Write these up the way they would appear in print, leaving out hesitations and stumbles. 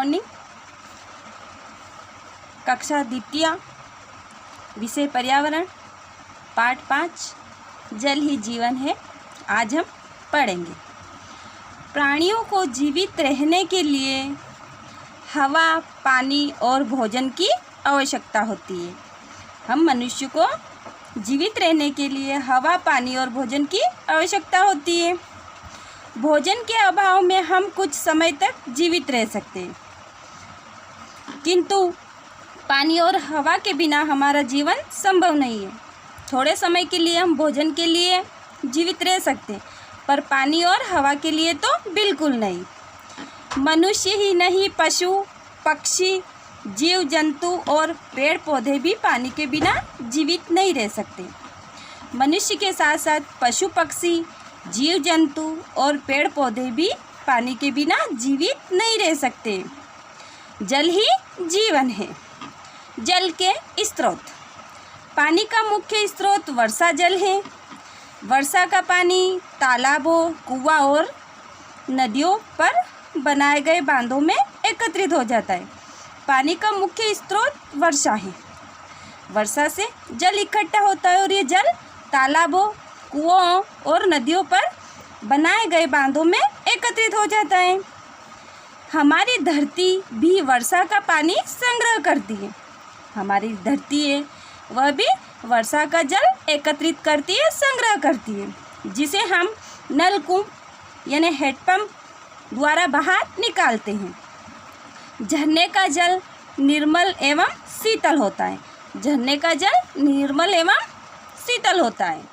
Morning. कक्षा द्वितीय, विषय पर्यावरण, पाठ 5, जल ही जीवन है। आज हम पढ़ेंगे। प्राणियों को जीवित रहने के लिए हवा, पानी और भोजन की आवश्यकता होती है। हम मनुष्य को जीवित रहने के लिए हवा, पानी और भोजन की आवश्यकता होती है। भोजन के अभाव में हम कुछ समय तक जीवित रह सकते हैं, किंतु पानी और हवा के बिना हमारा जीवन संभव नहीं है। थोड़े समय के लिए हम भोजन के लिए जीवित रह सकते हैं, पर पानी और हवा के लिए तो बिल्कुल नहीं। मनुष्य ही नहीं, पशु, पक्षी, जीव जंतु और पेड़ पौधे भी पानी के बिना जीवित नहीं रह सकते। मनुष्य के साथ साथ पशु पक्षी, जीव जंतु और पेड़ पौधे भी पानी के बिना जीवित नहीं रह सकते। जल ही जीवन है। जल के स्रोत। पानी का मुख्य स्रोत वर्षा जल है। वर्षा का पानी तालाबों, कुआं और नदियों पर बनाए गए बांधों में एकत्रित हो जाता है। पानी का मुख्य स्रोत वर्षा है। वर्षा से जल इकट्ठा होता है और ये जल तालाबों, कुओं और नदियों पर बनाए गए बांधों में एकत्रित हो जाता है। हमारी धरती भी वर्षा का पानी संग्रह करती है। हमारी धरती है वह भी वर्षा का जल एकत्रित करती है, संग्रह करती है, जिसे हम नलकूप यानी हैंडपंप द्वारा बाहर निकालते हैं। झरने का जल निर्मल एवं शीतल होता है। झरने का जल निर्मल एवं शीतल होता है।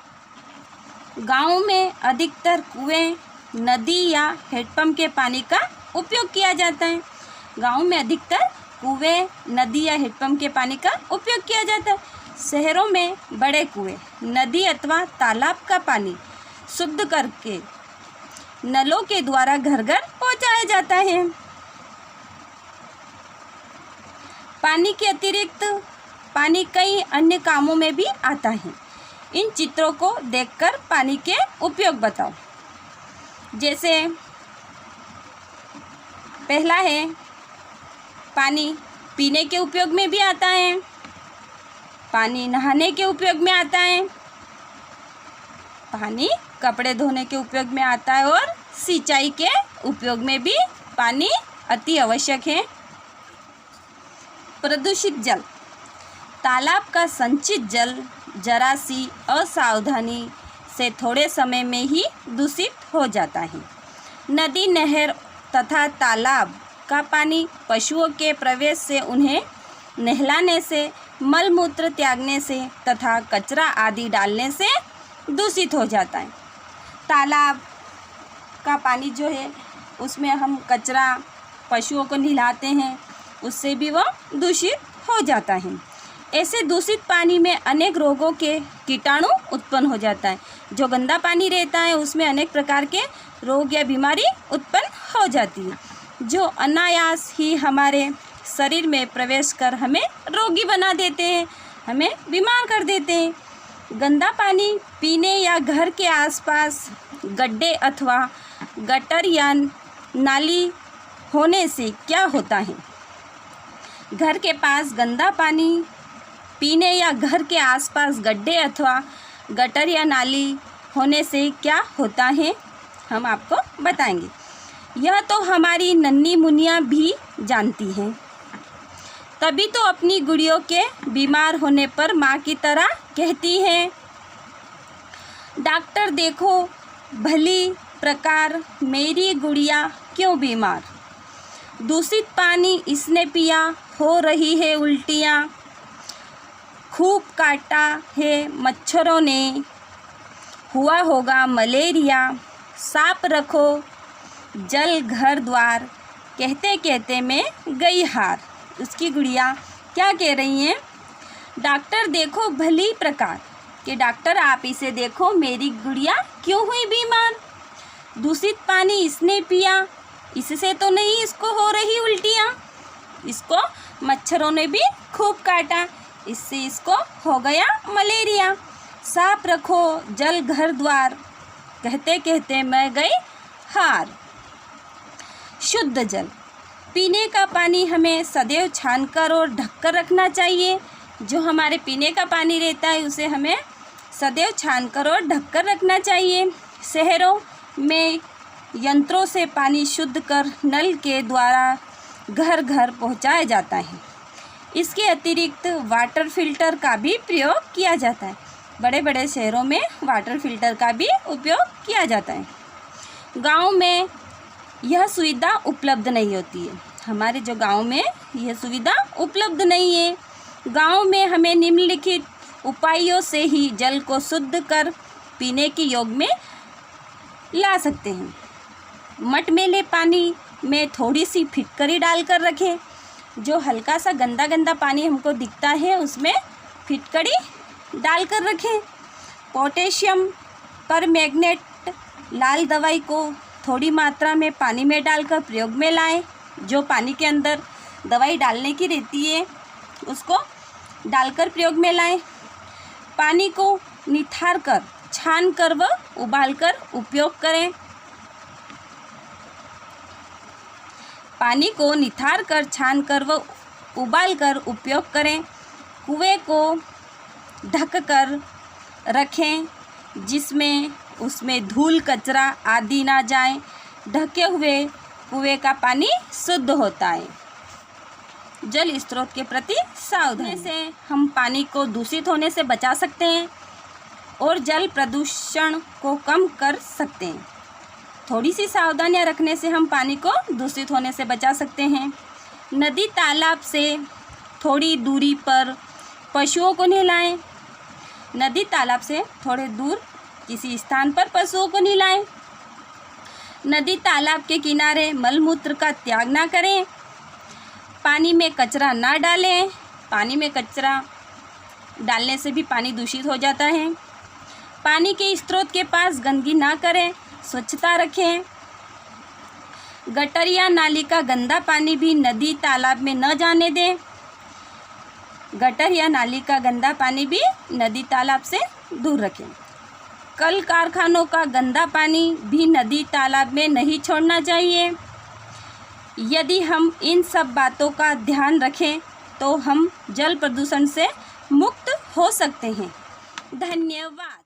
गाँव में अधिकतर कुएं, नदी या हैंडपंप के पानी का उपयोग किया जाता है। गाँव में अधिकतर कुएं, नदी या हैंडपंप के पानी का उपयोग किया जाता है। शहरों में बड़े कुएं, नदी अथवा तालाब का पानी शुद्ध करके नलों के द्वारा घर घर पहुंचाया जाता है। पानी के अतिरिक्त पानी कई अन्य कामों में भी आता है। इन चित्रों को देखकर पानी के उपयोग बताओ। जैसे पहला है, पानी पीने के उपयोग में भी आता है, पानी नहाने के उपयोग में आता है, पानी कपड़े धोने के उपयोग में आता है और सिंचाई के उपयोग में भी पानी अति आवश्यक है। प्रदूषित जल। तालाब का संचित जल जरा सी असावधानी से थोड़े समय में ही दूषित हो जाता है। नदी, नहर तथा तालाब का पानी पशुओं के प्रवेश से, उन्हें नहलाने से, मलमूत्र त्यागने से तथा कचरा आदि डालने से दूषित हो जाता है। तालाब का पानी जो है उसमें हम कचरा पशुओं को नहलाते हैं, उससे भी वह दूषित हो जाता है। ऐसे दूषित पानी में अनेक रोगों के कीटाणु उत्पन्न हो जाता है। जो गंदा पानी रहता है उसमें अनेक प्रकार के रोग या बीमारी उत्पन्न हो जाती है, जो अनायास ही हमारे शरीर में प्रवेश कर हमें रोगी बना देते हैं, हमें बीमार कर देते हैं। गंदा पानी पीने या घर के आसपास गड्ढे अथवा गटर या नाली होने से क्या होता है? घर के पास गंदा पानी पीने या घर के आसपास गड्ढे अथवा गटर या नाली होने से क्या होता है, हम आपको बताएंगे। यह तो हमारी नन्ही मुनिया भी जानती हैं, तभी तो अपनी गुड़ियों के बीमार होने पर माँ की तरह कहती हैं, डॉक्टर देखो भली प्रकार मेरी गुड़िया क्यों बीमार। दूषित पानी इसने पिया, हो रही है उल्टियाँ, खूब काटा है मच्छरों ने, हुआ होगा मलेरिया, साफ रखो जल घर द्वार, कहते कहते मैं गई हार। उसकी गुड़िया क्या कह रही हैं? डॉक्टर देखो भली प्रकार, कि डॉक्टर आप इसे देखो, मेरी गुड़िया क्यों हुई बीमार। दूषित पानी इसने पिया, इससे तो नहीं इसको हो रही उल्टियाँ, इसको मच्छरों ने भी खूब काटा, इससे इसको हो गया मलेरिया। साफ रखो जल घर द्वार, कहते कहते मैं गई हार। शुद्ध जल। पीने का पानी हमें सदैव छानकर और ढककर रखना चाहिए। जो हमारे पीने का पानी रहता है उसे हमें सदैव छानकर और ढककर रखना चाहिए। शहरों में यंत्रों से पानी शुद्ध कर नल के द्वारा घर घर पहुंचाया जाता है। इसके अतिरिक्त वाटर फिल्टर का भी प्रयोग किया जाता है। बड़े बड़े शहरों में वाटर फिल्टर का भी उपयोग किया जाता है। गांव में यह सुविधा उपलब्ध नहीं होती है। हमारे जो गांव में यह सुविधा उपलब्ध नहीं है। गांव में हमें निम्नलिखित उपायों से ही जल को शुद्ध कर पीने के योग में ला सकते हैं। मटमैले पानी में थोड़ी सी फिटकरी डालकर रखें। जो हल्का सा गंदा गंदा पानी हमको दिखता है उसमें फिटकरी डालकर रखें। पोटेशियम परमैंगनेट लाल दवाई को थोड़ी मात्रा में पानी में डालकर प्रयोग में लाएं। जो पानी के अंदर दवाई डालने की रहती है उसको डालकर प्रयोग में लाएं। पानी को निथार कर छान कर व उबाल कर उपयोग करें। पानी को निथार कर छान कर व उबाल कर उपयोग करें। कुएं को ढक कर रखें जिसमें उसमें धूल कचरा आदि ना जाए। ढके हुए कुएं का पानी शुद्ध होता है। जल स्रोत के प्रति सावधानी से हम पानी को दूषित होने से बचा सकते हैं और जल प्रदूषण को कम कर सकते हैं। थोड़ी सी सावधानियां रखने से हम पानी को दूषित होने से बचा सकते हैं। नदी तालाब से थोड़ी दूरी पर पशुओं को नहलाएं। नदी तालाब से थोड़े दूर किसी स्थान पर पशुओं को नहलाएं। नदी तालाब के किनारे मलमूत्र का त्याग ना करें। पानी में कचरा ना डालें। पानी में कचरा डालने से भी पानी दूषित हो जाता है। पानी के स्रोत के पास गंदगी ना करें, स्वच्छता रखें। गटर या नाली का गंदा पानी भी नदी तालाब में न जाने दें। गटर या नाली का गंदा पानी भी नदी तालाब से दूर रखें। कल कारखानों का गंदा पानी भी नदी तालाब में नहीं छोड़ना चाहिए। यदि हम इन सब बातों का ध्यान रखें तो हम जल प्रदूषण से मुक्त हो सकते हैं। धन्यवाद।